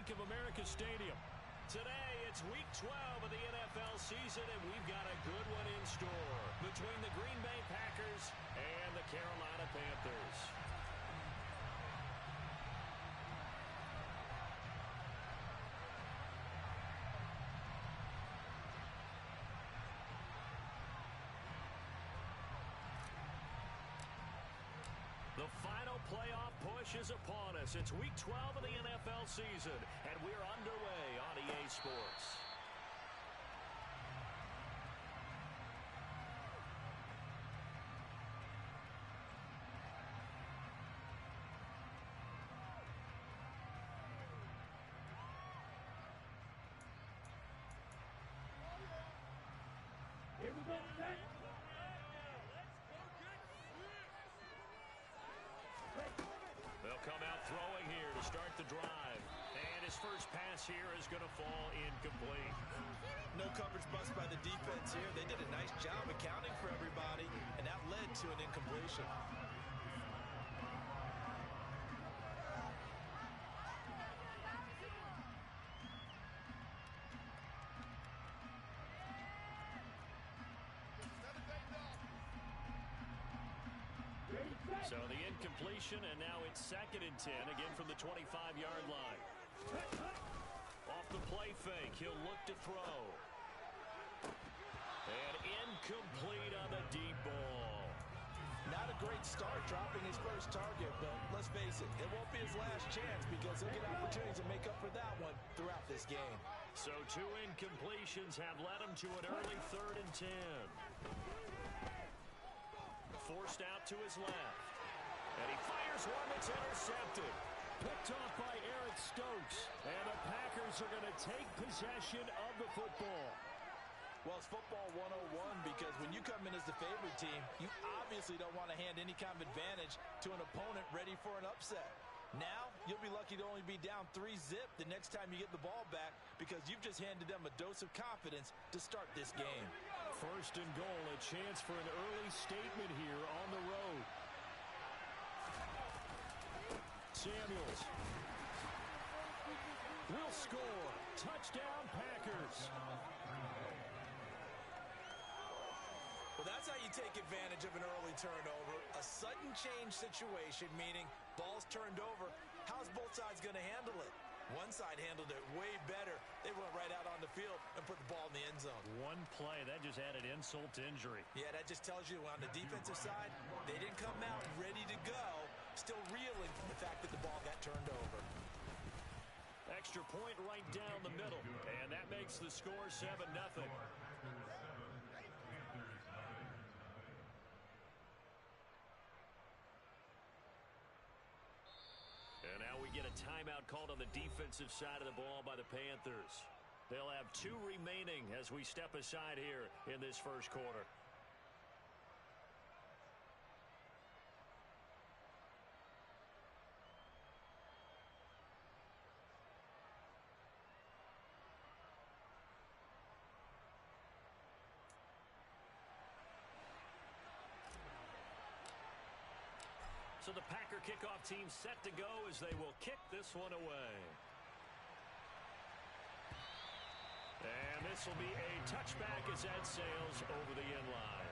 Bank of America Stadium. Today, it's Week 12 of the NFL season, and we've got a good one in store between the Green Bay Packers and the Carolina Panthers. The final playoff push is upon us. It's Week 12 of the NFL season, and we're underway on EA Sports. Here we go, They'll come out throwing here to start the drive. And his first pass here is going to fall incomplete. No coverage bust by the defense here. They did a nice job accounting for everybody, and that led to an incompletion. So the incompletion, and now it's 2nd and 10, again from the 25-yard line. Off the play fake, he'll look to throw. And incomplete on the deep ball. Not a great start dropping his first target, but let's face it, it won't be his last chance because he'll get opportunities to make up for that one throughout this game. So 2 incompletions have led him to an early 3rd and 10. Forced out to his left. And he fires one that's intercepted. Picked off by Eric Stokes. And the Packers are going to take possession of the football. Well, it's football 101 because when you come in as the favorite team, you obviously don't want to hand any kind of advantage to an opponent ready for an upset. Now, you'll be lucky to only be down 3-zip the next time you get the ball back because you've just handed them a dose of confidence to start this game. 1st and goal, a chance for an early statement here on the road. Samuels will score. Touchdown, Packers. Well, that's how you take advantage of an early turnover. A sudden change situation, meaning ball's turned over. How's both sides going to handle it? One side handled it way better. They went right out on the field and put the ball in the end zone. One play, that just added insult to injury. Yeah, that just tells you on the defensive side, they didn't come out ready to go, still reeling from the fact that the ball got turned over. Extra point right down the middle, and that makes the score 7-0. And now we get a timeout called on the defensive side of the ball by the Panthers. They'll have 2 remaining as we step aside here in this first quarter. So the Packer kickoff team set to go as they will kick this one away. And this will be a touchback as that sails over the end line.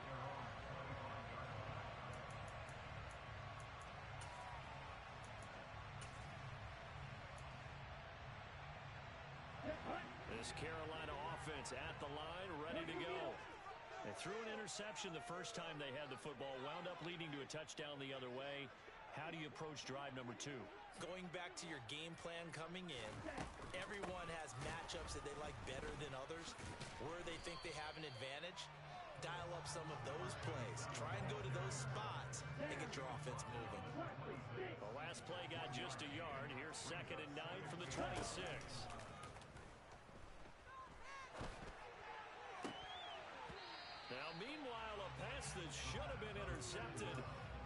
This Carolina offense at the line, ready to go. They threw an interception the first time they had the football, wound up leading to a touchdown the other way. How do you approach drive number 2? Going back to your game plan coming in, everyone has matchups that they like better than others. Where they think they have an advantage, dial up some of those plays. Try and go to those spots and get your offense moving. The last play got just a yard. Here's 2nd and 9 from the 26. Now, meanwhile, a pass that should have been intercepted,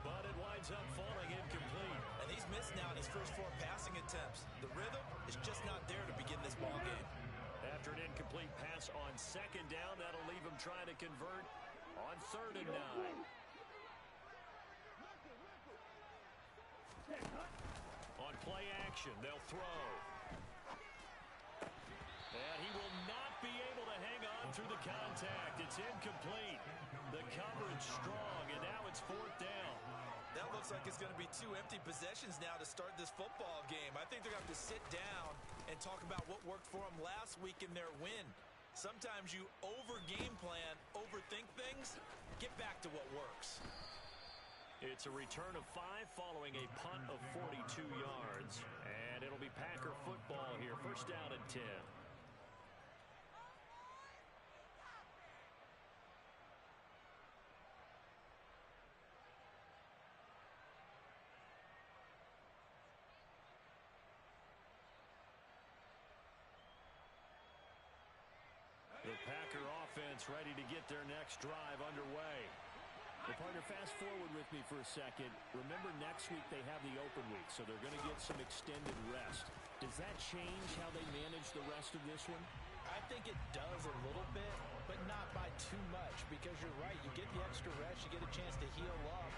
but it winds up falling incomplete. And he's missed now in his first 4 passing attempts. The rhythm is just not there to begin this ball game. After an incomplete pass on 2nd down, that'll leave him trying to convert on 3rd and 9. On play action, they'll throw. And he will not be able to hang on through the contact. It's incomplete. The coverage strong, and now it's 4th down. That looks like it's going to be 2 empty possessions now to start this football game. I think they're going to have to sit down and talk about what worked for them last week in their win. Sometimes you over-game plan, overthink things, get back to what works. It's a return of 5 following a punt of 42 yards. And it'll be Packer football here. 1st down and 10. The Packer offense ready to get their next drive underway. Well, partner, fast forward with me for a second. Remember, next week they have the open week, so they're going to get some extended rest. Does that change how they manage the rest of this one? I think it does a little bit, but not by too much, because you're right. You get the extra rest, you get a chance to heal up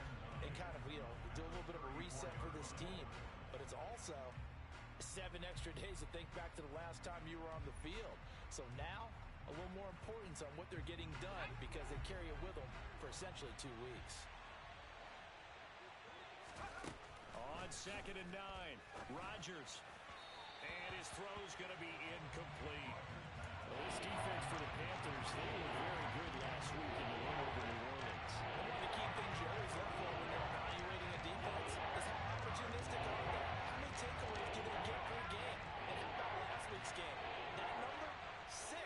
and kind of, do a little bit of a reset for this team. But it's also 7 extra days to think back to the last time you were on the field. So now, a little more importance on what they're getting done because they carry it with them for essentially 2 weeks. On 2nd and 9, Rodgers. And his throw's going to be incomplete. Well, this defense for the Panthers, they were very good last week in the win over New Orleans. One of the key things you always look for when you're evaluating a defense is how opportunistic are they? How many takeaways do they get per game? And how about last week's game? That number, 6.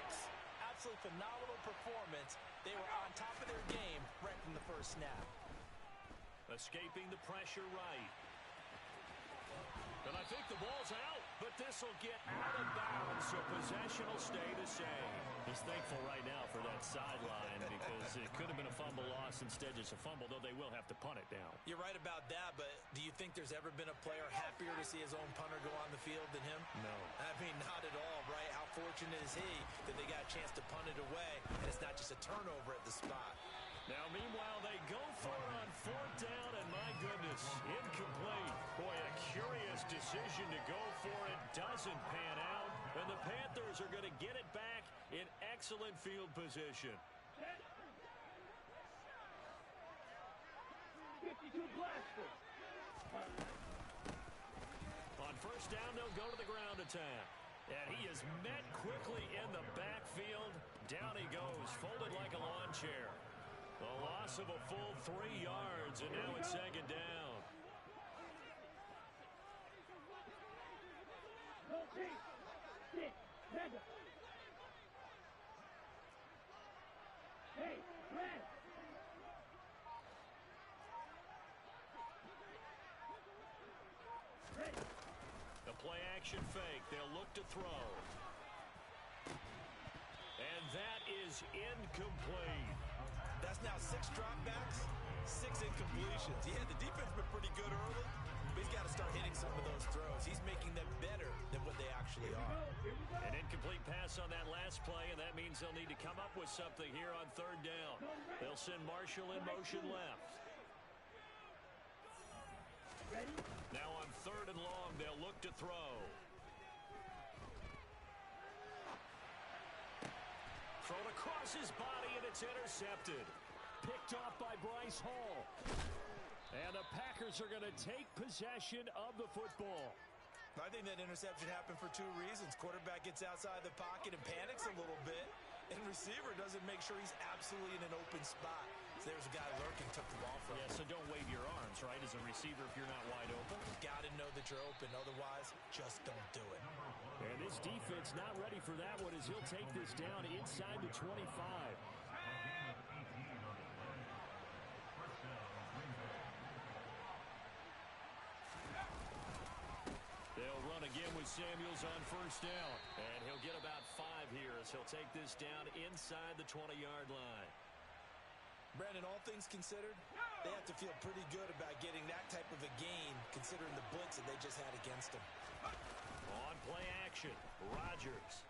Absolutely phenomenal performance. They were on top of their game right from the first snap. Escaping the pressure right. And I think the ball's out, but this will get out of bounds, so possession will stay the same. He's thankful right now for that sideline because it could have been a fumble loss, instead just a fumble, though they will have to punt it down. You're right about that, but do you think there's ever been a player happier to see his own punter go on the field than him? No. I mean, not at all, right? How fortunate is he that they got a chance to punt it away, and it's not just a turnover at the spot. Now, meanwhile, they go for it on 4th down, and my goodness, incomplete. Boy, a curious decision to go for it. Doesn't pan out, and the Panthers are going to get it back in excellent field position. 52 blaster. On 1st down, they'll go to the ground attack. And he is met quickly in the backfield. Down he goes, folded like a lawn chair. A loss of a full 3 yards, and now it's 2nd down. Hey, Brad. The play-action fake. They'll look to throw. And that is incomplete. That's now 6 dropbacks, 6 incompletions. Yeah, the defense been pretty good early, but he's got to start hitting some of those throws. He's making them better than what they actually are. An incomplete pass on that last play, and that means they'll need to come up with something here on 3rd down. They'll send Marshall in motion left. Now on 3rd and long, they'll look to throw. Thrown across his body, and it's intercepted. Picked off by Bryce Hall. And the Packers are going to take possession of the football. I think that interception happened for 2 reasons. Quarterback gets outside the pocket and panics a little bit, and receiver doesn't make sure he's absolutely in an open spot. So there's a guy lurking, took the ball from him. Yeah, so don't wave your arms, right, as a receiver if you're not wide open. Got to know that you're open. Otherwise, just don't do it. And this defense not ready for that one as he'll take this down inside the 25. They'll run again with Samuels on 1st down. And he'll get about 5 here as he'll take this down inside the 20-yard line. Brandon, all things considered, they have to feel pretty good about getting that type of a gain considering the blitz that they just had against them. On play action, Rodgers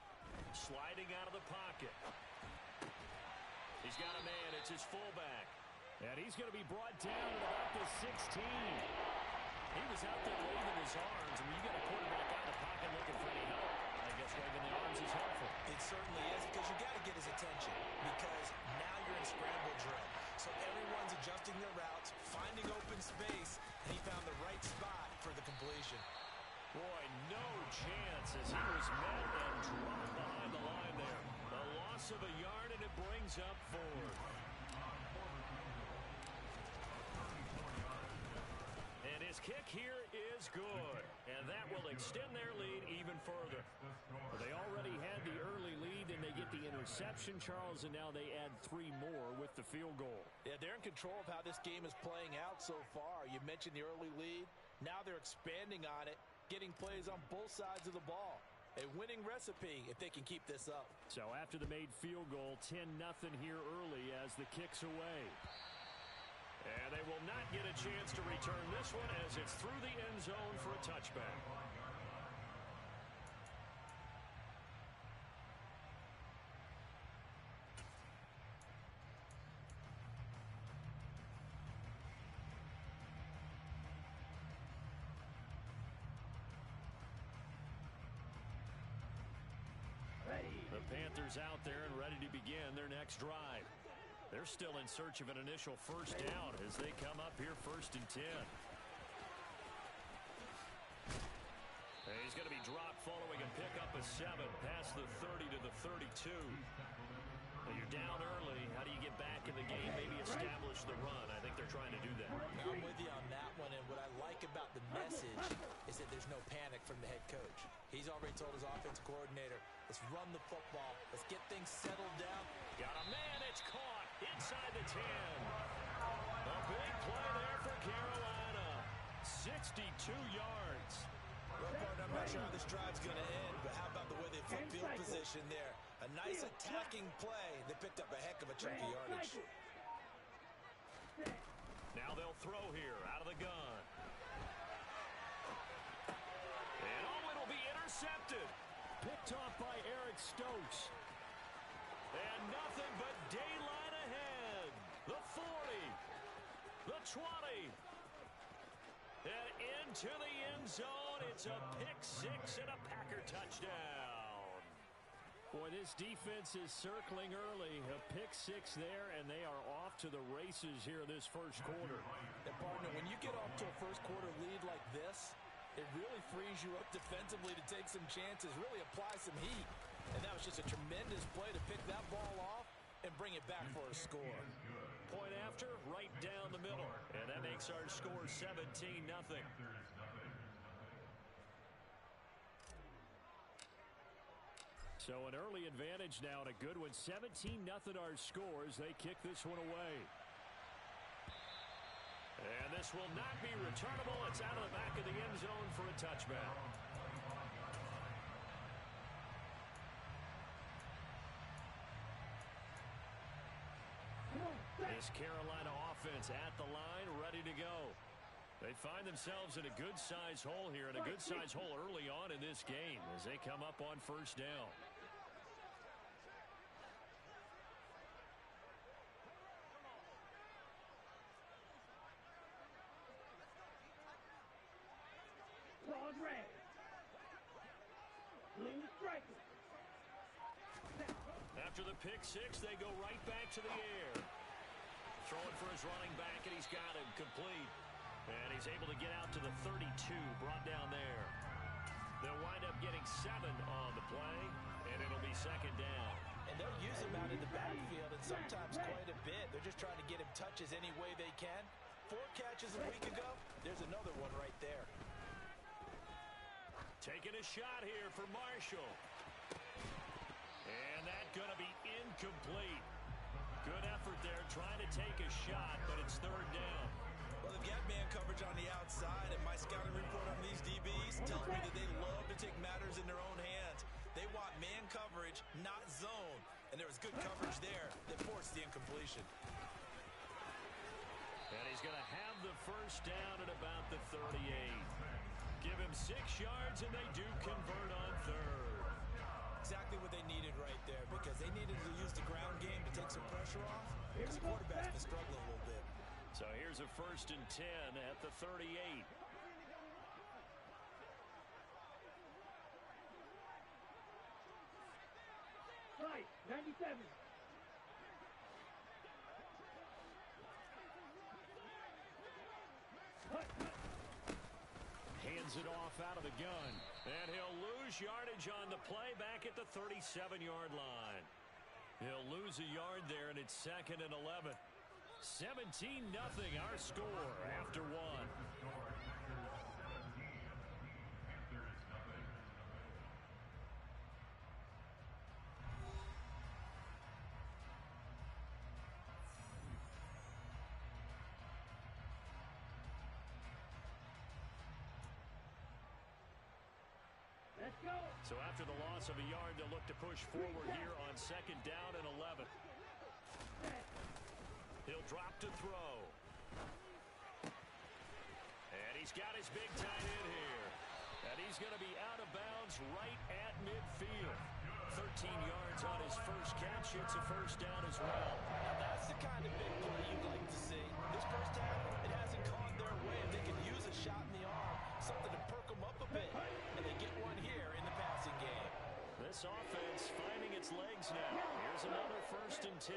sliding out of the pocket. He's got a man. It's his fullback. And he's going to be brought down at about the 16. He was out there waving his arms, and when you got a quarterback out of the pocket looking for any help, I guess waving the arms is helpful. certainly is, because you got to get his attention, because now you're in scramble drill. So everyone's adjusting their routes, finding open space, and he found the right spot for the completion. Boy, no chance as he was met and dropped behind the line there. A loss of a yard, and it brings up fourth. And his kick here is good, and that will extend their lead even further. Well, they already had the early lead, and they get the interception, Charles, and now they add 3 more with the field goal. Yeah, they're in control of how this game is playing out so far. You mentioned the early lead. Now they're expanding on it, getting plays on both sides of the ball. A winning recipe if they can keep this up. So after the made field goal, 10-0 here early as the kick's away. And they will not get a chance to return this one as it's through the end zone for a touchback. The Panthers out there and ready to begin their next drive. They're still in search of an initial first down as they come up here 1st and 10. And he's going to be dropped following a pickup of 7 past the 30 to the 32. Well, you're down early. How do you get back in the game? Maybe establish the run. I think they're trying to do that. I'm with you on that one, and what I like about the message is that there's no panic from the head coach. He's already told his offense coordinator, let's run the football. Let's get things settled down. Got a man. It's caught inside the 10. A big play there for Carolina. 62 yards. Well, partner, I'm not sure how this drive's going to end, but how about the way they flip field position there? A nice attacking play. They picked up a heck of a chunk of yardage. Now they'll throw here out of the gun. And it'll be intercepted. Picked off by Eric Stokes. And nothing but daylight ahead. The 40. The 20. And into the end zone. It's a pick 6 and a Packer touchdown. Boy, this defense is circling early. A pick 6 there, and they are off to the races here this first quarter. And partner, when you get off to a first quarter lead like this, it really frees you up defensively to take some chances, really apply some heat. And that was just a tremendous play to pick that ball off and bring it back for a score. Point after, right down the middle. And that makes our score 17-0. So an early advantage now and a good one. 17-0 our scores. They kick this one away. And this will not be returnable. It's out of the back of the end zone for a touchback. This Carolina offense at the line, ready to go. They find themselves in a good-sized hole here, and a good-sized hole early on in this game as they come up on first down. After the pick 6, they go right back to the air. Throwing for his running back, and he's got him complete. And he's able to get out to the 32, brought down there. They'll wind up getting 7 on the play, and it'll be second down. And they'll use him out in the backfield, and sometimes quite a bit. They're just trying to get him touches any way they can. 4 catches a week ago. There's another one right there. Taking a shot here for Marshall. And that's going to be incomplete. Good effort there trying to take a shot, but it's third down. Well, they've got man coverage on the outside, and my scouting report on these DBs tells me that they love to take matters in their own hands. They want man coverage, not zone. And there was good coverage there that forced the incompletion. And he's going to have the first down at about the 38. Give him 6 yards, and they do convert on third. Exactly what they needed right there, because they needed to use the ground game to take some pressure off, because the quarterback's been struggling a little bit. So here's a 1st and 10 at the 38. 97. Hands it off out of the gun. And he'll lose yardage on the play back at the 37-yard line. He'll lose a yard there, and it's 2nd and 11. 17-0 our score after one. Let's go. So after the loss of a yard, they'll look to push forward here on 2nd down and 11. He'll drop to throw. And he's got his big tight end here. And he's going to be out of bounds right at midfield. 13 yards on his first catch. It's a first down as well. Now that's the kind of big play you'd like to see. This first half, it hasn't gone their way. They can use a shot in the arm, something to perk them up a bit. And they get one here in the passing game. This offense finding its legs now. Here's another 1st and 10.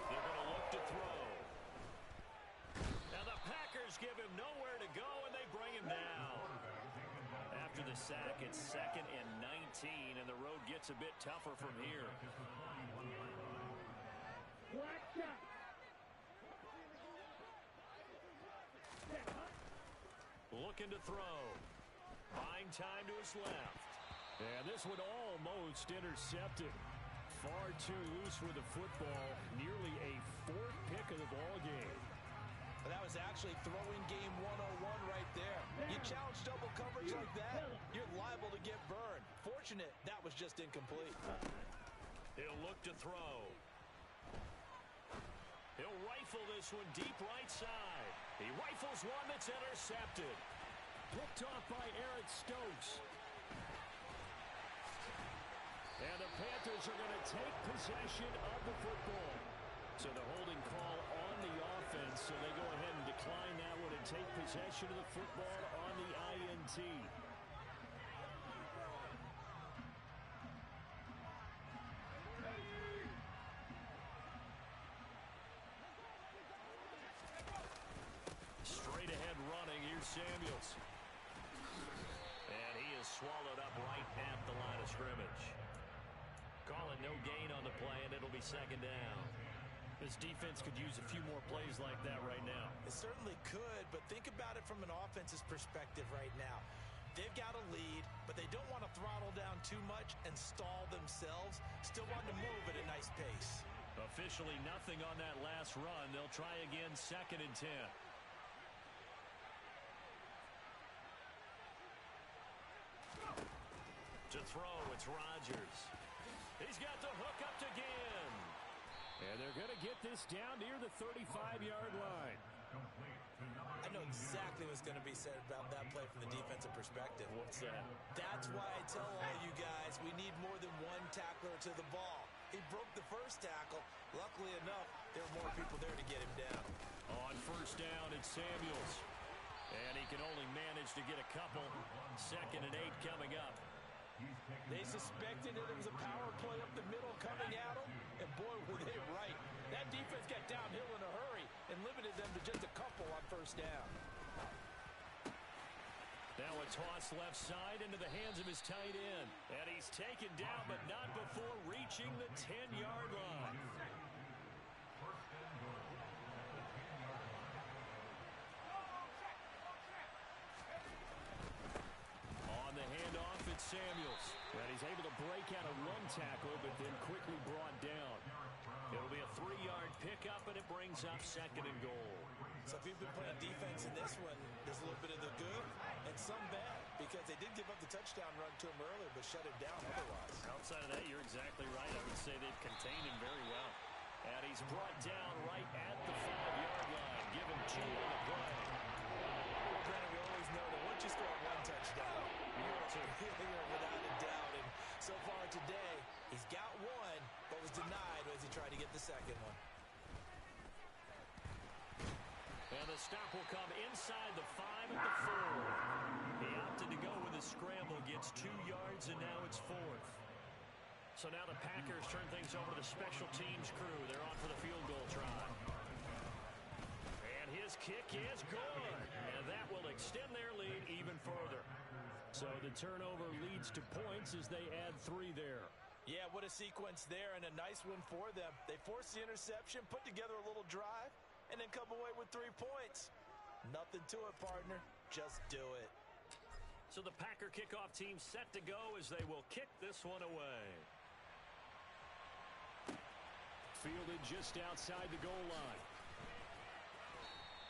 They're going to look to throw. Now the Packers give him nowhere to go, and they bring him down. After the sack, it's 2nd and 19, and the road gets a bit tougher from here. Watch out. Looking to throw. Buying time to his left. And this one almost intercepted. Far too loose with the football. Nearly a 4th pick of the ball game. But that was actually throwing game 101 right there. You challenge double coverage like that, you're liable to get burned. Fortunate that was just incomplete. He'll look to throw. He'll rifle this one deep right side. He rifles one that's intercepted. Picked off by Eric Stokes. And the Panthers are going to take possession of the football. So the holding call on the offense, so they go ahead and decline that one and take possession of the football on the INT. Straight ahead running, here's Samuels. And he is swallowed up right at the line of scrimmage. Calling no gain on the play, and it'll be 2nd down. This defense could use a few more plays like that right now. It certainly could, but think about it from an offense's perspective right now. They've got a lead, but they don't want to throttle down too much and stall themselves. Still want to move at a nice pace. Officially nothing on that last run. They'll try again 2nd and 10. To throw, it's Rodgers. He's got the hook up to Ginn. And they're going to get this down near the 35-yard line. I know exactly what's going to be said about that play from the defensive perspective. What's that? That's why I tell all you guys we need more than one tackler to the ball. He broke the first tackle. Luckily enough, there were more people there to get him down. On 1st down, it's Samuels. And he can only manage to get a couple. 2nd and 8 coming up. They suspected that it was a power play up the middle coming at them, and boy, were they right. That defense got downhill in a hurry and limited them to just a couple on 1st down. Now a toss left side into the hands of his tight end. And he's taken down, but not before reaching the 10-yard line. On the handoff, it's Samuels. And he's able to break out of one tackle, but then quickly brought down. It'll be a 3-yard pickup, and it brings up 2nd and goal. So if you've been playing defense in this one, there's a little bit of the good and some bad, because they did give up the touchdown run to him earlier, but shut it down otherwise. Outside of that, you're exactly right. I would say they've contained him very well. And he's brought down right at the 5-yard line, given 2 on the play. Well, granted, we always know that once you score one touchdown, you're without a doubt. And so far today, he's got one, but was denied as he tried to get the second one. And the stop will come inside the 5 at the 4. He opted to go with a scramble, It's 2 yards, and now it's 4th. So now the Packers turn things over to the special teams crew. They're on for the field goal try. And his kick is good. And that will extend their lead even further. So the turnover leads to points as they add 3 there. Yeah, what a sequence there, and a nice win for them. They forced the interception, put together a little drive, and then come away with 3 points. Nothing to it, partner. Just do it. So the Packer kickoff team set to go as they will kick this one away. Fielded just outside the goal line.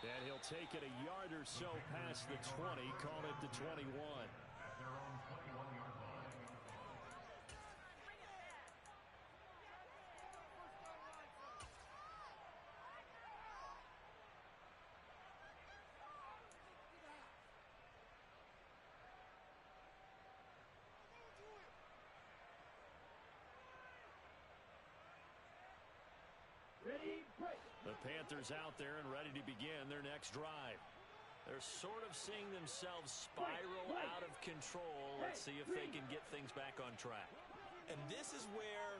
And he'll take it a yard or so past the 20, call it the 21. The Panthers out there and ready to begin their next drive. They're sort of seeing themselves spiral out of control. Let's see if they can get things back on track. And this is where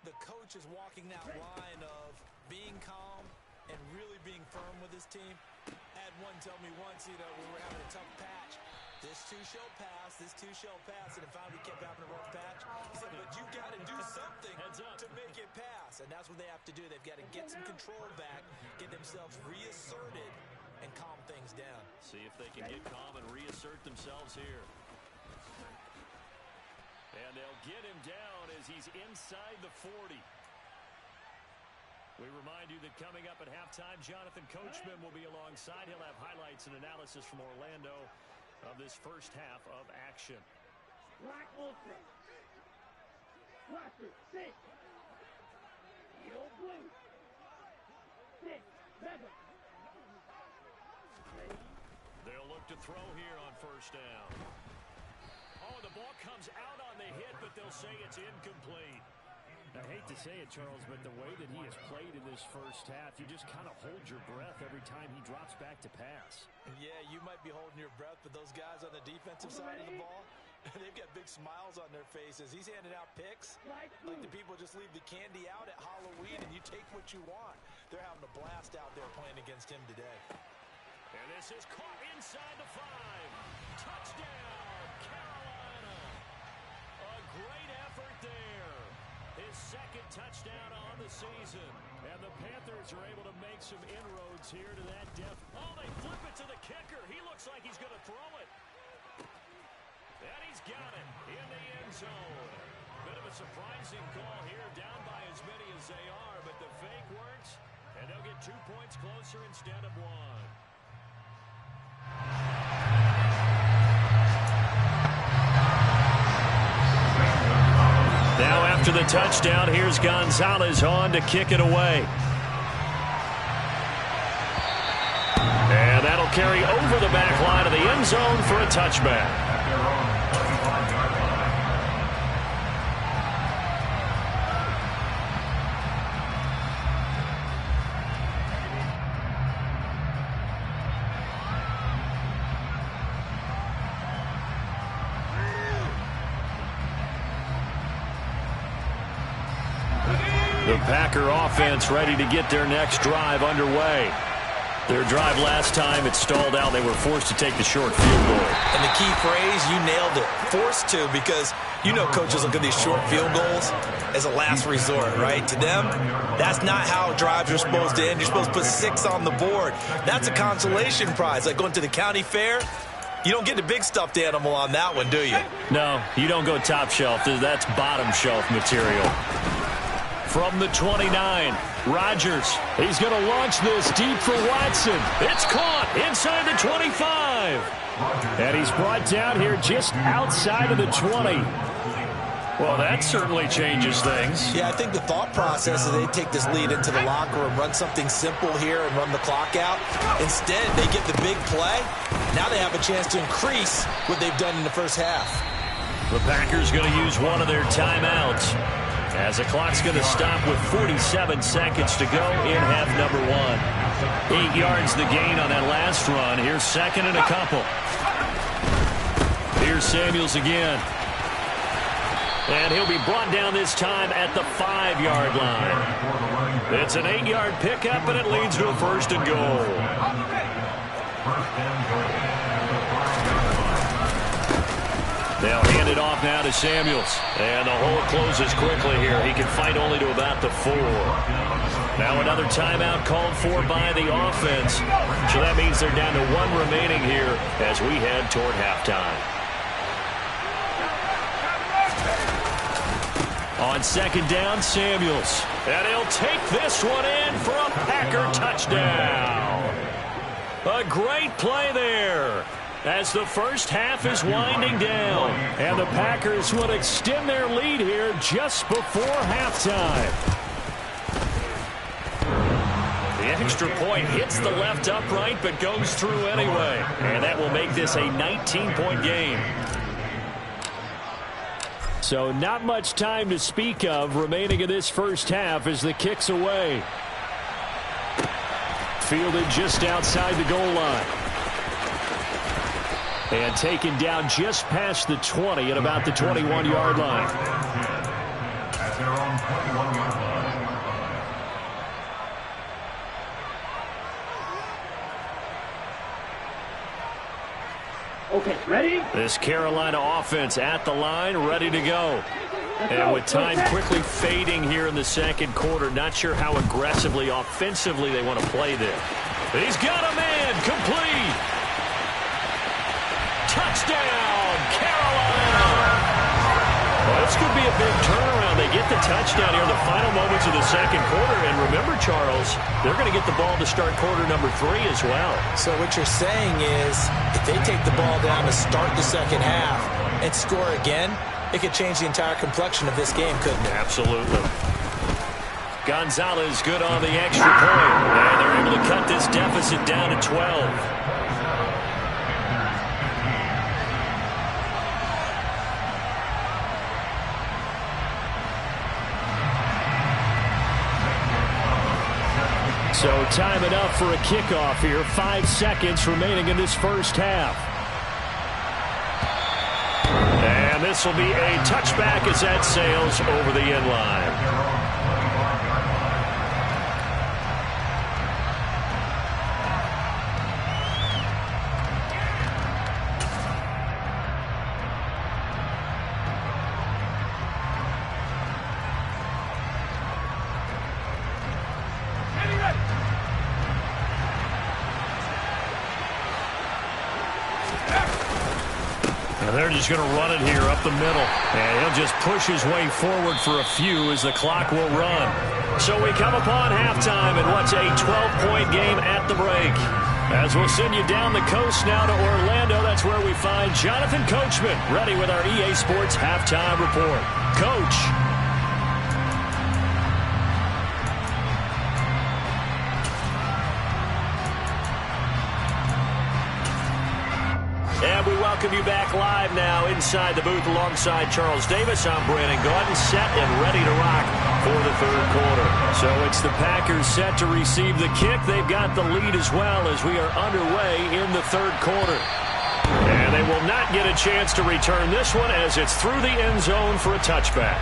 the coach is walking that line of being calm and really being firm with his team. I had one tell me once, we were having a tough patch. This too shall pass, this too shall pass. And finally we kept having a rough patch. He said, but you got to do something to make it pass. And that's what they have to do. They've got to get some control back, get themselves reasserted, and calm things down. See if they can get calm and reassert themselves here. And they'll get him down as he's inside the 40. We remind you that coming up at halftime, Jonathan Coachman will be alongside. He'll have highlights and analysis from Orlando of this first half of action. Black Ultra. Blaster, 6. Yellow blue. 6, 7. They'll look to throw here on first down. Oh, the ball comes out on the hit, but they'll say it's incomplete. I hate to say it, Charles, but the way that he has played in this first half, you just kind of hold your breath every time he drops back to pass. Yeah, you might be holding your breath, but those guys on the defensive side of the ball, they've got big smiles on their faces. He's handing out picks like the people just leave the candy out at Halloween and you take what you want. They're having a blast out there playing against him today. And this is caught inside the 5. Touchdown, Carolina. A great effort there. His second touchdown on the season. And the Panthers are able to make some inroads here to that depth. Oh, they flip it to the kicker. He looks like he's going to throw it. And he's got it in the end zone. Bit of a surprising call here, down by as many as they are, but the fake works, and they'll get 2 points closer instead of 1. Now after the touchdown, here's Gonzalez on to kick it away. And that'll carry over the back line of the end zone for a touchback. The Packer offense ready to get their next drive underway. Their drive last time, it stalled out. They were forced to take the short field goal. And the key phrase, you nailed it. Forced to, because coaches look at these short field goals as a last resort, right? To them, that's not how drives are supposed to end. You're supposed to put 6 on the board. That's a consolation prize. Like going to the county fair, you don't get the big stuffed animal on that one, do you? No, you don't go top shelf. That's bottom shelf material. From the 29, Rodgers. He's going to launch this deep for Watson. It's caught inside the 25. And he's brought down here just outside of the 20. Well, that certainly changes things. Yeah, I think the thought process is they take this lead into the locker room, run something simple here and run the clock out. Instead, they get the big play. Now they have a chance to increase what they've done in the first half. The Packers going to use one of their timeouts, as the clock's going to stop with 47 seconds to go in half number 1. 8 yards the gain on that last run. Here's second and a couple. Here's Samuels again. And he'll be brought down this time at the 5-yard line. It's an 8-yard pickup, and it leads to a 1st and goal. They'll hand it off now to Samuels. And the hole closes quickly here. He can fight only to about the 4. Now another timeout called for by the offense. So that means they're down to 1 remaining here as we head toward halftime. On 2nd down, Samuels. And he'll take this one in for a Packer touchdown. A great play there as the first half is winding down. And the Packers would extend their lead here just before halftime. The extra point hits the left upright but goes through anyway. And that will make this a 19-point game. So not much time to speak of remaining in this first half as the kick's away. Fielded just outside the goal line. And taken down just past the 20 at about the 21-yard line. At their own 21-yard line. Okay, ready? This Carolina offense at the line, ready to go. And with time quickly fading here in the second quarter, not sure how aggressively, offensively they want to play this. He's got a man, complete. Touchdown, Carolina. Well, this could be a big turnaround. They get the touchdown here in the final moments of the second quarter. And remember, Charles, they're going to get the ball to start quarter number 3 as well. So what you're saying is if they take the ball down to start the second half and score again, it could change the entire complexion of this game, couldn't it? Absolutely. Gonzalez good on the extra point. And they're able to cut this deficit down to 12. So time enough for a kickoff here. 5 seconds remaining in this first half. And this will be a touchback as that sails over the end line. They're just going to run it here up the middle. And he'll just push his way forward for a few as the clock will run. So we come upon halftime in what's a 12-point game at the break. As we'll send you down the coast now to Orlando, that's where we find Jonathan Coachman ready with our EA Sports Halftime Report. Coach. And we welcome you back live now inside the booth alongside Charles Davis. I'm Brandon Gaudin, set and ready to rock for the third quarter. So it's the Packers set to receive the kick. They've got the lead as well as we are underway in the third quarter. And they will not get a chance to return this one as it's through the end zone for a touchback.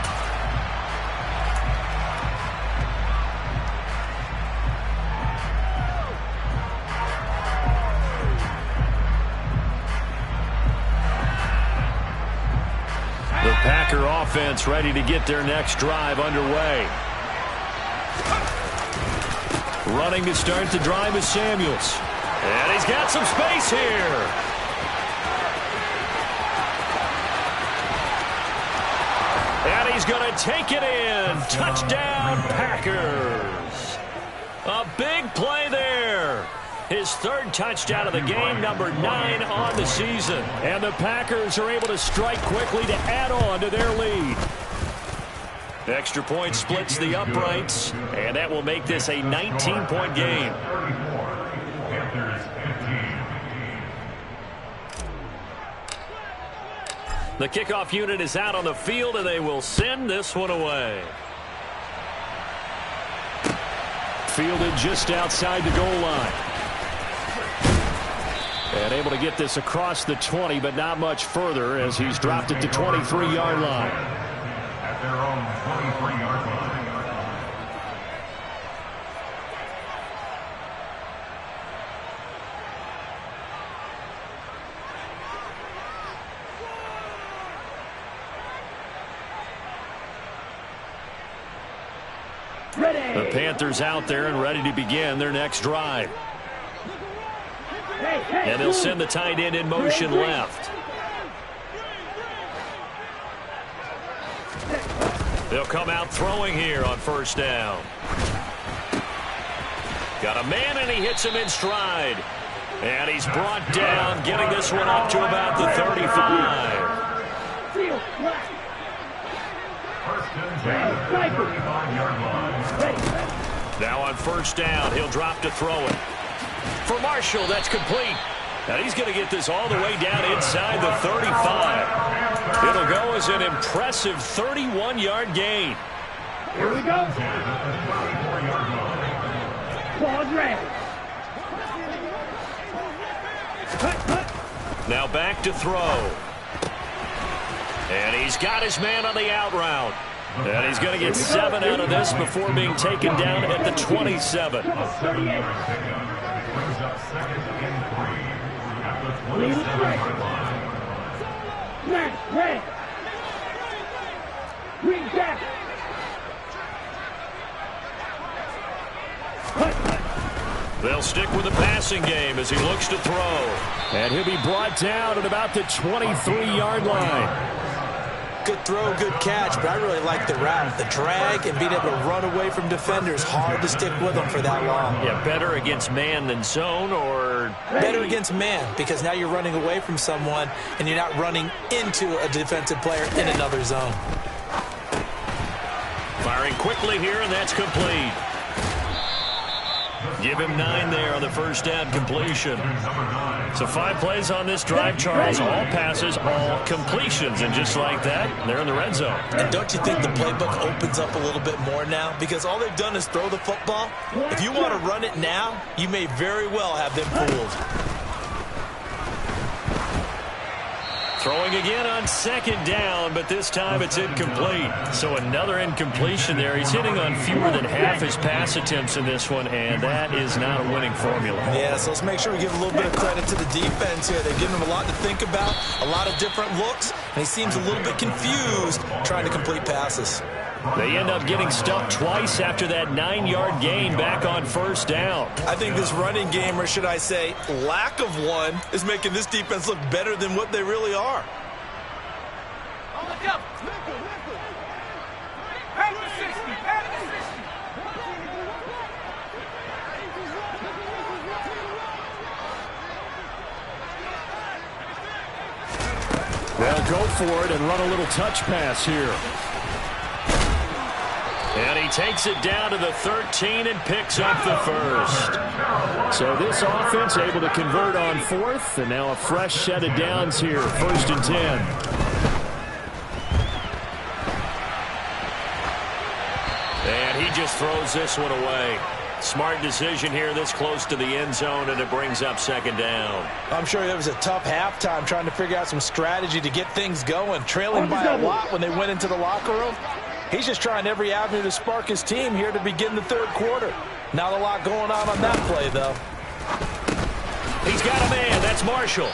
Packer offense ready to get their next drive underway. Running to start the drive is Samuels. And he's got some space here. And he's going to take it in. Touchdown, Packers. A big play there. His third touchdown of the game, number 9 on the season. And the Packers are able to strike quickly to add on to their lead. The extra point splits the uprights, and that will make this a 19-point game. The kickoff unit is out on the field, and they will send this one away. Fielded just outside the goal line. And able to get this across the 20, but not much further as he's dropped it to 23-yard line. At their own 23-yard line. The Panthers out there and ready to begin their next drive. And they'll send the tight end in motion left. They'll come out throwing here on first down. Got a man, and he hits him in stride. And he's brought down, getting this one up to about the 35. Now on first down, he'll drop to throw it. For Marshall, that's complete. And he's going to get this all the way down inside the 35. It'll go as an impressive 31-yard gain. Here we go. Ball's ready. Now back to throw. And he's got his man on the out route. And he's going to get 7 out of this before being taken down at the 27. They'll stick with the passing game as he looks to throw. And he'll be brought down at about the 23-yard line. Good throw, good catch, but I really like the route. The drag and being able to run away from defenders, hard to stick with them for that long. Yeah, better against man than zone, or? Better against man, because now you're running away from someone and you're not running into a defensive player in another zone. Firing quickly here, and that's complete. Give him 9 there on the first down completion. So 5 plays on this drive, Charles. All passes, all completions. And just like that, they're in the red zone. And don't you think the playbook opens up a little bit more now? Because all they've done is throw the football. If you want to run it now, you may very well have them fooled. Throwing again on second down, but this time it's incomplete. So another incompletion there. He's hitting on fewer than half his pass attempts in this one, and that is not a winning formula. Yeah, so let's make sure we give a little bit of credit to the defense here. They've given him a lot to think about, a lot of different looks, and he seems a little bit confused trying to complete passes. They end up getting stuffed twice after that 9-yard gain back on first down. I think this running game, or should I say lack of one, is making this defense look better than what they really are. They'll go for it and run a little touch pass here. And he takes it down to the 13 and picks up the first. So this offense able to convert on 4th, and now a fresh set of downs here, 1st and 10. And he just throws this one away. Smart decision here this close to the end zone, and it brings up second down. I'm sure it was a tough halftime trying to figure out some strategy to get things going. Trailing by a lot when they went into the locker room. He's just trying every avenue to spark his team here to begin the 3rd quarter. Not a lot going on that play, though. He's got a man. That's Marshall.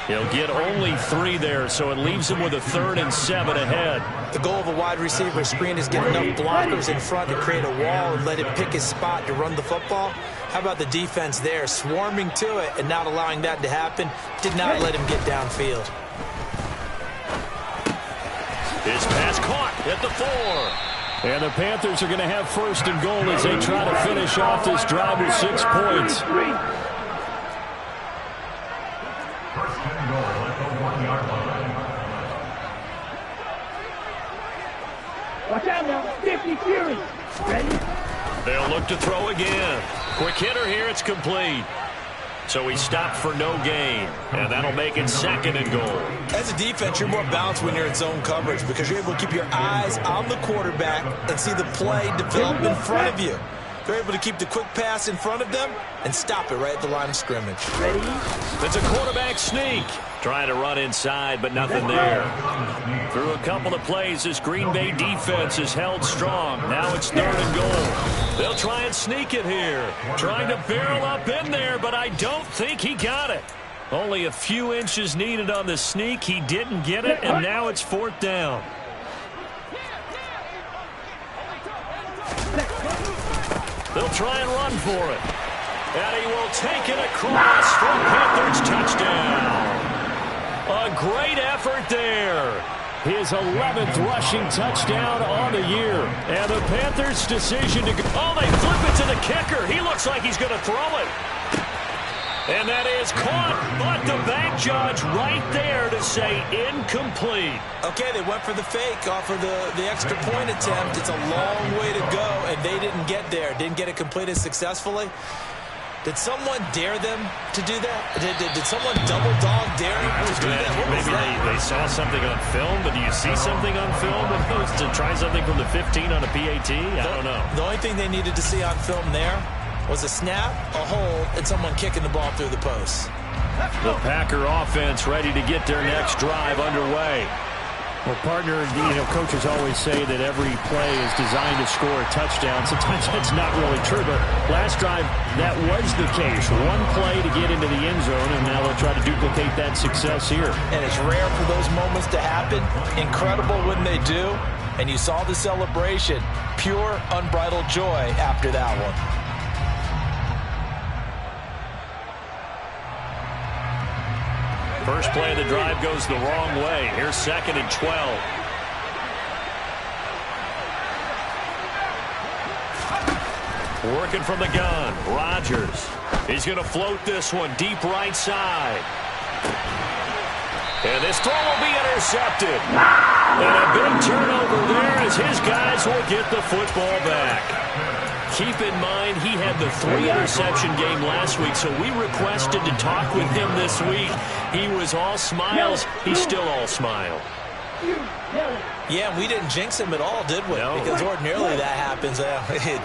He'll get only 3 there, so it leaves him with a 3rd and 7 ahead. The goal of a wide receiver screen is get enough blockers in front to create a wall and let him pick his spot to run the football. How about the defense there, swarming to it and not allowing that to happen? Did not let him get downfield. His pass caught at the 4. And the Panthers are going to have 1st and goal as they try to finish off this drive with 6 points. 1st and goal at the 1-yard line. Watch out now. 50 Fury. Ready? They'll look to throw again. Quick hitter here. It's complete. So he stopped for no gain, and that'll make it 2nd and goal. As a defense, you're more balanced when you're in zone coverage because you're able to keep your eyes on the quarterback and see the play develop in front of you. They're able to keep the quick pass in front of them and stop it right at the line of scrimmage. It's a quarterback sneak. Trying to run inside, but nothing there. Through a couple of plays, this Green Bay defense is held strong. Now it's 3rd and goal. They'll try and sneak it here. Trying to barrel up in there, but I don't think he got it. Only a few inches needed on the sneak. He didn't get it, and now it's 4th down. They'll try and run for it. And he will take it across for Panthers touchdown. A great effort there. His 11th rushing touchdown on the year. And the Panthers' decision to go. Oh, they flip it to the kicker. He looks like he's going to throw it. And that is caught, but the back judge right there to say incomplete. Okay, they went for the fake off of the extra point attempt. It's a long way to go, and they didn't get there. Didn't get it completed successfully. Did someone dare them to do that? Did someone double dog dare them to do that? Maybe they saw something on film, but do you see something on film to try something from the 15 on a PAT? I don't know. The only thing they needed to see on film there was a snap, a hold, and someone kicking the ball through the post. The Packer offense ready to get their next drive underway. Well, partner, coaches always say that every play is designed to score a touchdown. Sometimes that's not really true, but last drive, that was the case. One play to get into the end zone, and now they'll try to duplicate that success here. And it's rare for those moments to happen. Incredible when they do. And you saw the celebration. Pure, unbridled joy after that one. First play of the drive goes the wrong way. Here's 2nd and 12. Working from the gun. Rodgers. He's going to float this one deep right side. And this throw will be intercepted. And a big turnover there as his guys will get the football back. Keep in mind, he had the 3-interception game last week, so we requested to talk with him this week. He was all smiles. He's still all smile. Yeah, we didn't jinx him at all, did we? No. Because ordinarily that happens.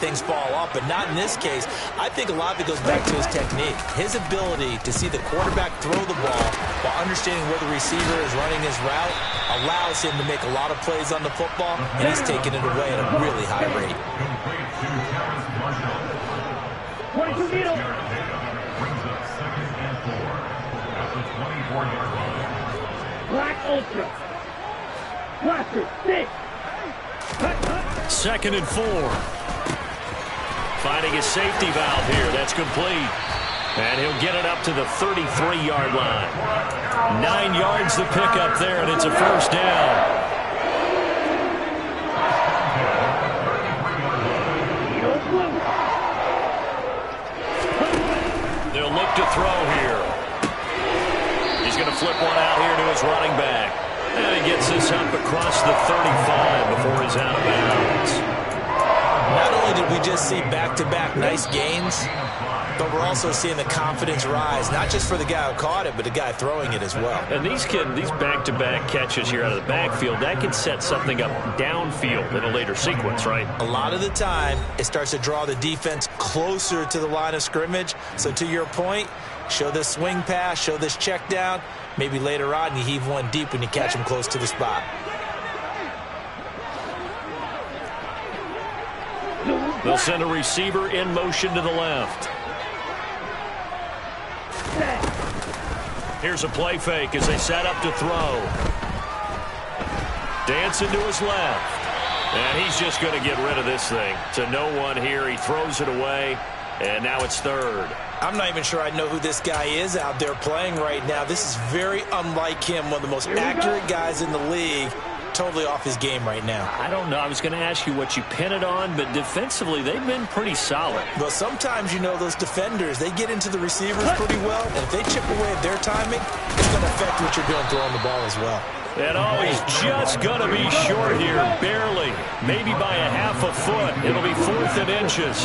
Things fall off, but not in this case. I think a lot of it goes back to his technique. His ability to see the quarterback throw the ball while understanding where the receiver is running his route allows him to make a lot of plays on the football, and he's taking it away at a really high rate. 22 Needle. Brings up 2nd and 4 at the 24-yard line. Black Ultra. Blaster, 6. 2nd and 4. Finding his safety valve here. That's complete. And he'll get it up to the 33-yard line. 9 yards to pick up there, and it's a 1st down. They'll look to throw here. He's going to flip one out here to his running back. And he gets this up across the 35 before he's out of bounds. Not only did we just see back-to-back nice gains, but we're also seeing the confidence rise, not just for the guy who caught it, but the guy throwing it as well. And these back-to-back catches here out of the backfield, that can set something up downfield in a later sequence, right? A lot of the time, it starts to draw the defense closer to the line of scrimmage. So to your point, show this swing pass, show this check down. Maybe later on you heave one deep when you catch him close to the spot. They'll send a receiver in motion to the left. Here's a play fake as they set up to throw. Dancing to his left. And he's just going to get rid of this thing. To no one here. He throws it away. And now it's 3rd. I'm not even sure I know who this guy is out there playing right now. This is very unlike him. One of the most accurate guys in the league. Totally off his game right now. I don't know. I was going to ask you what you pin it on, but defensively, they've been pretty solid. Well, sometimes, those defenders, they get into the receivers pretty well, and if they chip away at their timing, it's going to affect what you're doing throwing the ball as well. And he's just going to be short here, barely. Maybe by a half a foot. It'll be 4th and inches.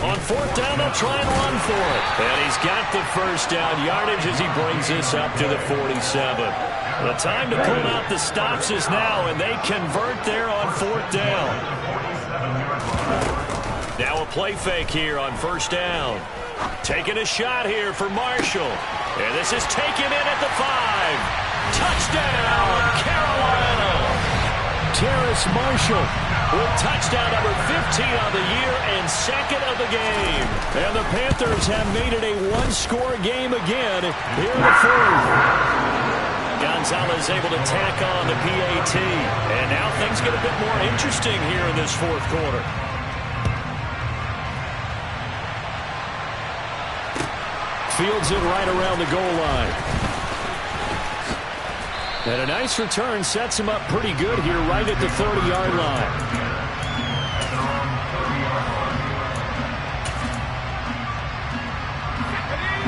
On 4th down, they'll try and run for it. And he's got the 1st down yardage as he brings this up to the 47. The time to pull out the stops is now, and they convert there on 4th down. Now a play fake here on first down. Taking a shot here for Marshall. And this is taken in at the 5. Touchdown, Carolina! Terrace Marshall with touchdown number 15 on the year and second of the game. And the Panthers have made it a one-score game again here in the fourth. Gonzalez able to tack on the PAT. And now things get a bit more interesting here in this fourth quarter. Fields it right around the goal line. And a nice return sets him up pretty good here right at the 30-yard line.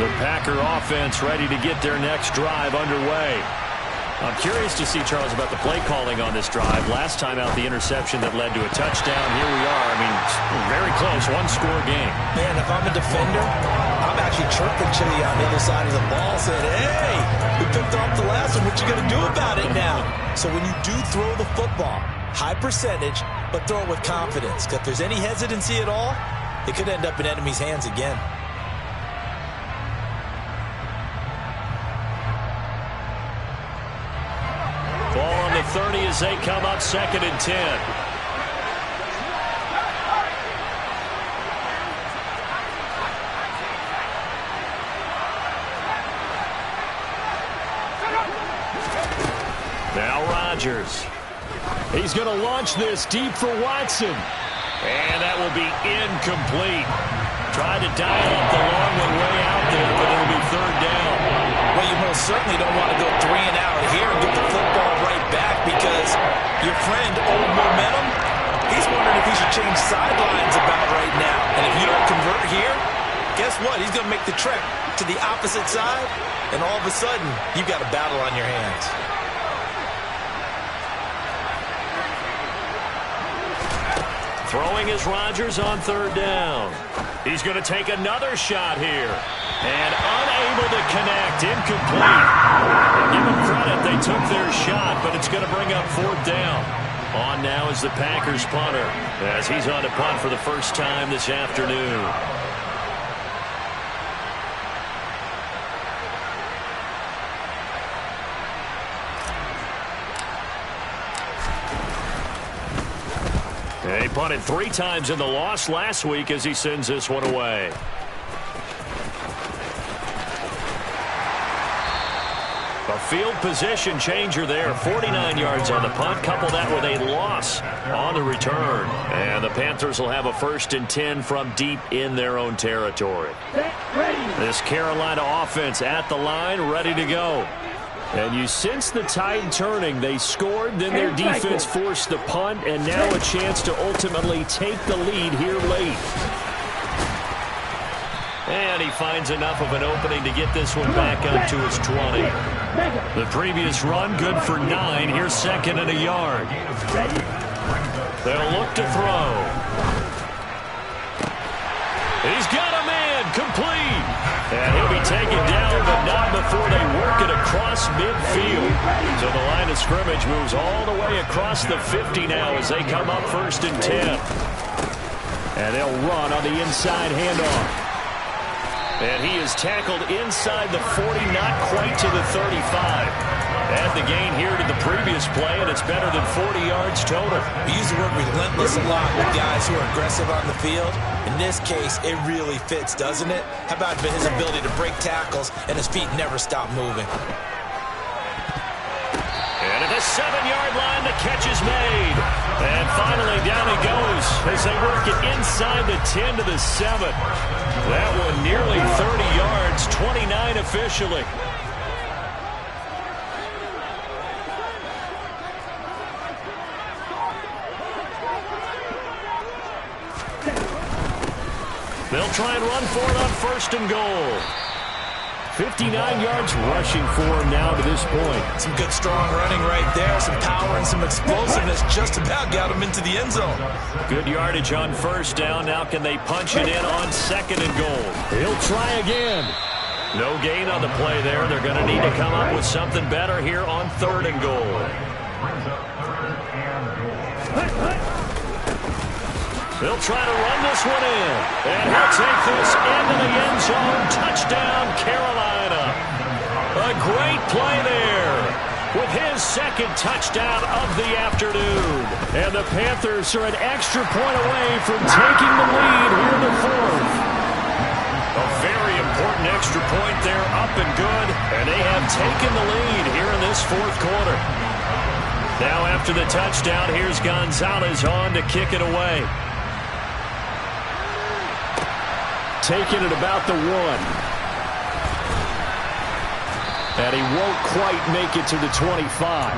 The Packer offense ready to get their next drive underway. I'm curious to see, Charles, about the play calling on this drive. Last time out, the interception that led to a touchdown. Here we are. I mean, very close, one-score game. Man, if I'm a defender, I'm actually chirping Chili on the other side of the ball, saying, hey, we picked off the last one. What you going to do about it now? So when you do throw the football, high percentage, but throw it with confidence. Because if there's any hesitancy at all, it could end up in enemy's hands again. Ball on the 30 as they come up 2nd and 10. Now Rodgers. He's going to launch this deep for Watson. And that will be incomplete. Tried to dial up the long way out there, but it'll be 3rd down. Well, you most certainly don't want to go 3 and out here and get the football right back because your friend, Old Momentum, he's wondering if he should change sidelines about right now. And if you don't convert here, guess what? He's going to make the trek to the opposite side, and all of a sudden, you've got a battle on your hands. Throwing is Rodgers on 3rd down. He's going to take another shot here. And unable to connect. Incomplete. Give them credit. They took their shot, but it's going to bring up 4th down. On now is the Packers punter as he's on to punt for the first time this afternoon. He punted 3 times in the loss last week as he sends this one away. A field position changer there. 49 yards on the punt. Couple that with a loss on the return. And the Panthers will have a 1st and 10 from deep in their own territory. This Carolina offense at the line, ready to go. And you sense the tide turning. They scored, then their defense forced the punt, and now a chance to ultimately take the lead here late. And he finds enough of an opening to get this one back up to his 20. The previous run, good for 9. Here's 2nd and a yard. They'll look to throw. He's got a man, complete. And he'll be taken down, but not before they work it across midfield. So the line of scrimmage moves all the way across the 50 now as they come up 1st and 10. And they'll run on the inside handoff. And he is tackled inside the 40, not quite to the 35. Add the gain here to the previous play, and it's better than 40 yards total. We use the word relentless a lot with guys who are aggressive on the field. In this case, it really fits, doesn't it? How about his ability to break tackles and his feet never stop moving? And at the 7-yard line, the catch is made. And finally, down he goes as they work it inside the 10 to the 7. That one nearly 30 yards, 29 officially. They'll try and run for it on 1st and goal. 59 yards rushing for him now to this point. Some good, strong running right there. Some power and some explosiveness just about got him into the end zone. Good yardage on 1st down. Now can they punch it in on 2nd and goal? He'll try again. No gain on the play there. They're going to need to come up with something better here on 3rd and goal. They'll try to run this one in. And he'll take this into the end zone. Touchdown, Carolina. A great play there with his second touchdown of the afternoon. And the Panthers are an extra point away from taking the lead here in the fourth. A very important extra point there, up and good. And they have taken the lead here in this fourth quarter. Now after the touchdown, here's Gonzalez on to kick it away. Taking it about the 1. And he won't quite make it to the 25.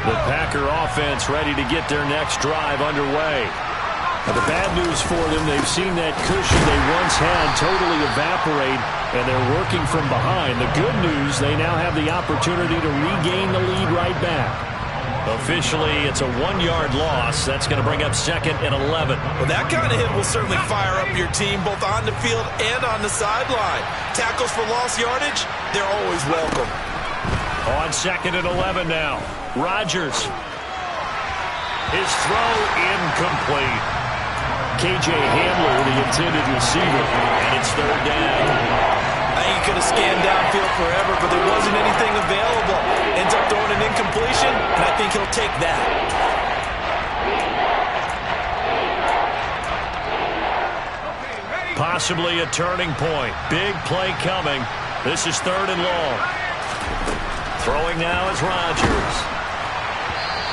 The Packer offense ready to get their next drive underway. Now the bad news for them, they've seen that cushion they once had totally evaporate, and they're working from behind. The good news, they now have the opportunity to regain the lead right back. Officially, it's a 1-yard loss. That's going to bring up 2nd and 11. Well, that kind of hit will certainly fire up your team both on the field and on the sideline. Tackles for lost yardage, they're always welcome. On 2nd and 11 now. Rodgers. His throw incomplete. KJ Hamler, the intended receiver, and it's 3rd down. I think he could have scanned downfield forever, but there wasn't anything available. Ends up throwing an incompletion, and I think he'll take that. Possibly a turning point. Big play coming. This is 3rd and long. Throwing now is Rodgers.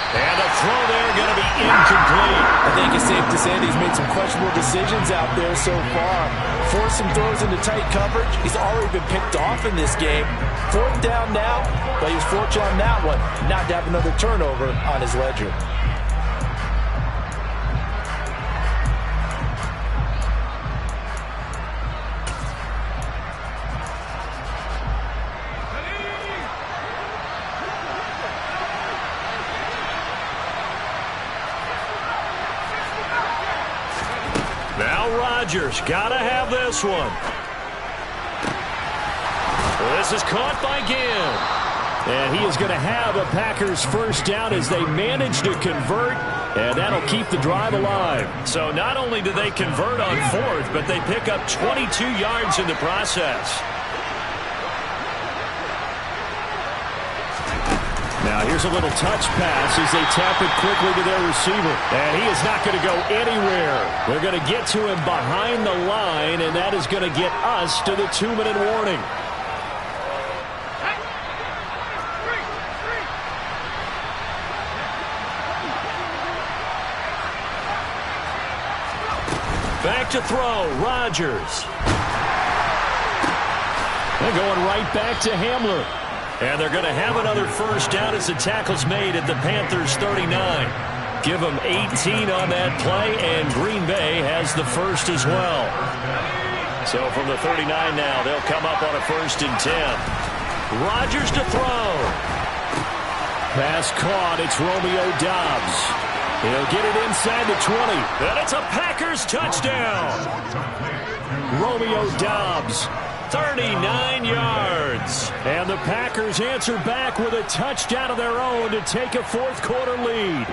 And a throw there going to be incomplete. I think it's safe to say that he's made some questionable decisions out there so far. Forced some throws into tight coverage. He's already been picked off in this game. 4th down now, but he was fortunate on that one not to have another turnover on his ledger. Rodgers, gotta have this one. This is caught by Gill. And he is going to have a Packers first down as they manage to convert, and that'll keep the drive alive. So not only do they convert on 4th, but they pick up 22 yards in the process. Now here's a little touch pass as they tap it quickly to their receiver. And he is not going to go anywhere. They're going to get to him behind the line, and that is going to get us to the 2-minute warning. Back to throw, Rodgers. They're going right back to Hamler. And they're going to have another first down as the tackle's made at the Panthers 39. Give them 18 on that play, and Green Bay has the first as well. So from the 39 now, they'll come up on a 1st and 10. Rodgers to throw. Pass caught. It's Romeo Doubs. He'll get it inside the 20. And it's a Packers touchdown. Romeo Doubs. 39 yards. And the Packers answer back with a touchdown of their own to take a 4th quarter lead.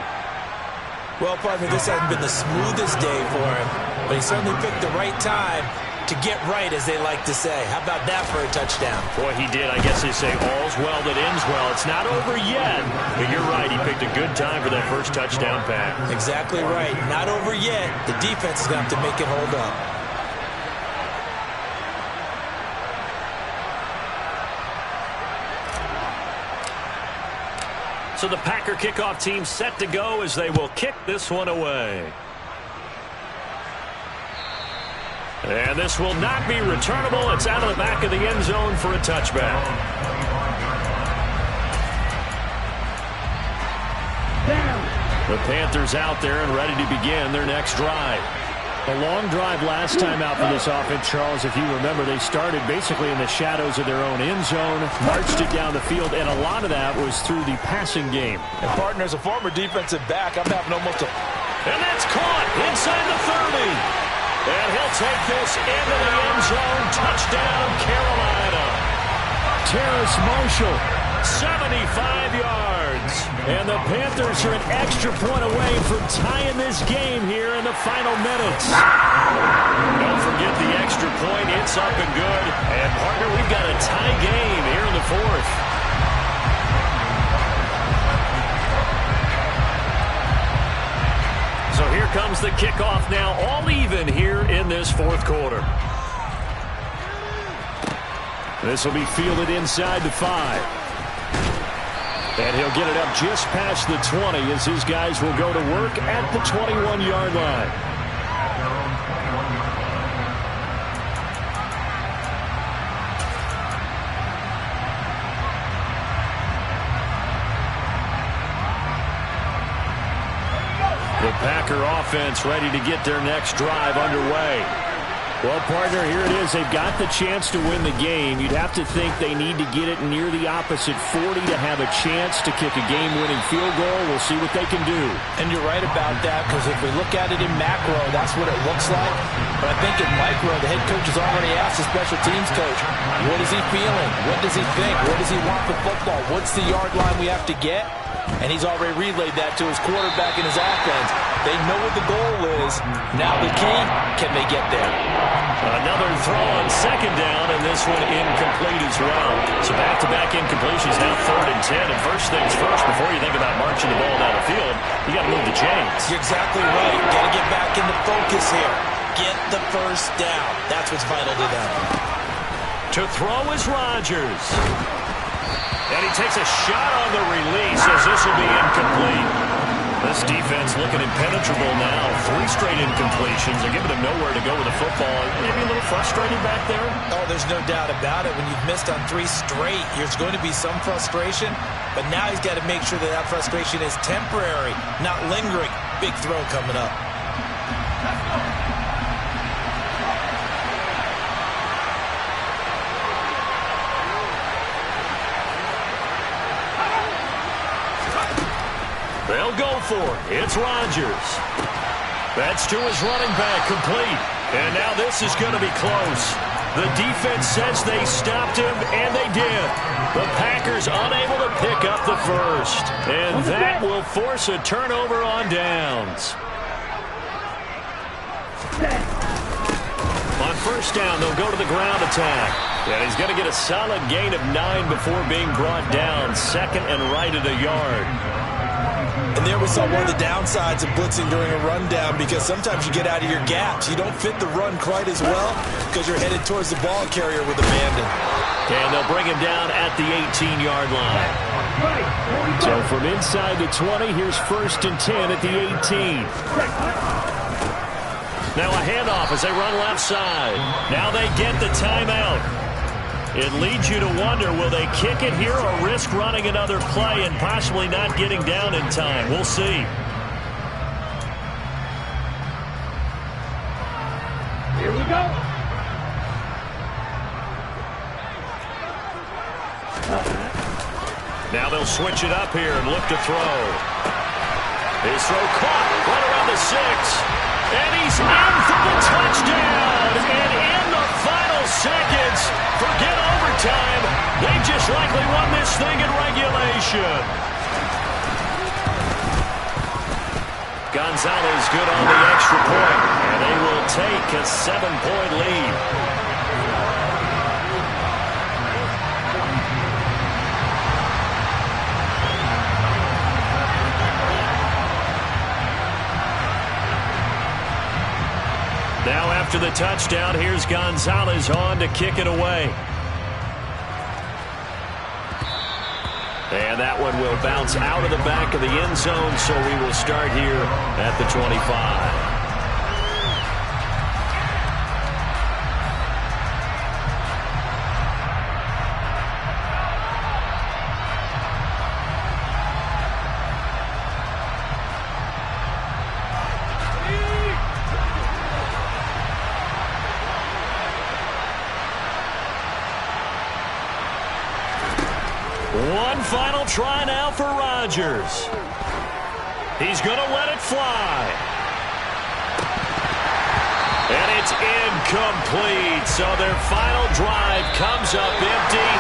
Well, partner, this hasn't been the smoothest day for him, but he certainly picked the right time to get right, as they like to say. How about that for a touchdown? Boy, he did. I guess they say all's well that ends well. It's not over yet, but you're right. He picked a good time for that first touchdown pass. Exactly right. Not over yet. The defense is going to have to make it hold up. So the Packer kickoff team set to go as they will kick this one away. And this will not be returnable. It's out of the back of the end zone for a touchback. The Panthers out there and ready to begin their next drive. A long drive last time out for this offense, Charles. If you remember, they started basically in the shadows of their own end zone, marched it down the field, and a lot of that was through the passing game. And partner, as a former defensive back, I'm having almost a... And that's caught inside the 30. And he'll take this into the end zone. Touchdown, Carolina. Terrace Marshall, 75 yards. And the Panthers are an extra point away from tying this game here in the final minutes. Don't forget the extra point. It's up and good. And, partner, we've got a tie game here in the fourth. So here comes the kickoff now, all even here in this fourth quarter. This will be fielded inside the 5. And he'll get it up just past the 20 as his guys will go to work at the 21-yard line. The Packer offense ready to get their next drive underway. Well, partner, here it is. They've got the chance to win the game. You'd have to think they need to get it near the opposite 40 to have a chance to kick a game-winning field goal. We'll see what they can do. And you're right about that, because if we look at it in macro, that's what it looks like. But I think in micro, the head coach has already asked the special teams coach, what is he feeling? What does he think? Where does he want the football? What's the yard line we have to get? And he's already relayed that to his quarterback and his offense. They know what the goal is. Now the key, can they get there? Another throw on second down, and this one incomplete as well. So back-to-back incompletions, now 3rd and 10. And first things first, before you think about marching the ball down the field, you got to move the chains. You're exactly right. Got to get back into focus here. Get the first down. That's what's vital to them. To throw is Rodgers. And he takes a shot on the release as this will be incomplete. This defense looking impenetrable now. 3 straight incompletions. They're giving him nowhere to go with the football. Maybe a little frustrated back there? Oh, there's no doubt about it. When you've missed on 3 straight, there's going to be some frustration. But now he's got to make sure that that frustration is temporary, not lingering. Big throw coming up. They'll go for it. It's Rodgers. That's to his running back, complete. And now this is going to be close. The defense says they stopped him, and they did. The Packers unable to pick up the first. And that will force a turnover on downs. On first down, they'll go to the ground attack. And he's going to get a solid gain of 9 before being brought down. 2nd and right at a yard. And there we saw one of the downsides of blitzing during a rundown, because sometimes you get out of your gaps. You don't fit the run quite as well because you're headed towards the ball carrier with abandon. And they'll bring him down at the 18-yard line. So from inside the 20, here's 1st and 10 at the 18. Now a handoff as they run left side. Now they get the timeout. It leads you to wonder, will they kick it here or risk running another play and possibly not getting down in time? We'll see. Here we go. Now they'll switch it up here and look to throw. His throw caught right around the 6. And he's in for the touchdown. And in the final seconds, forget overtime. They just likely won this thing in regulation. Gonzalez good on the extra point. And they will take a 7-point lead. Now after the touchdown, here's Gonzalez on to kick it away. And that one will bounce out of the back of the end zone, so we will start here at the 25. One final try now for Rodgers. He's going to let it fly. And it's incomplete. So their final drive comes up empty.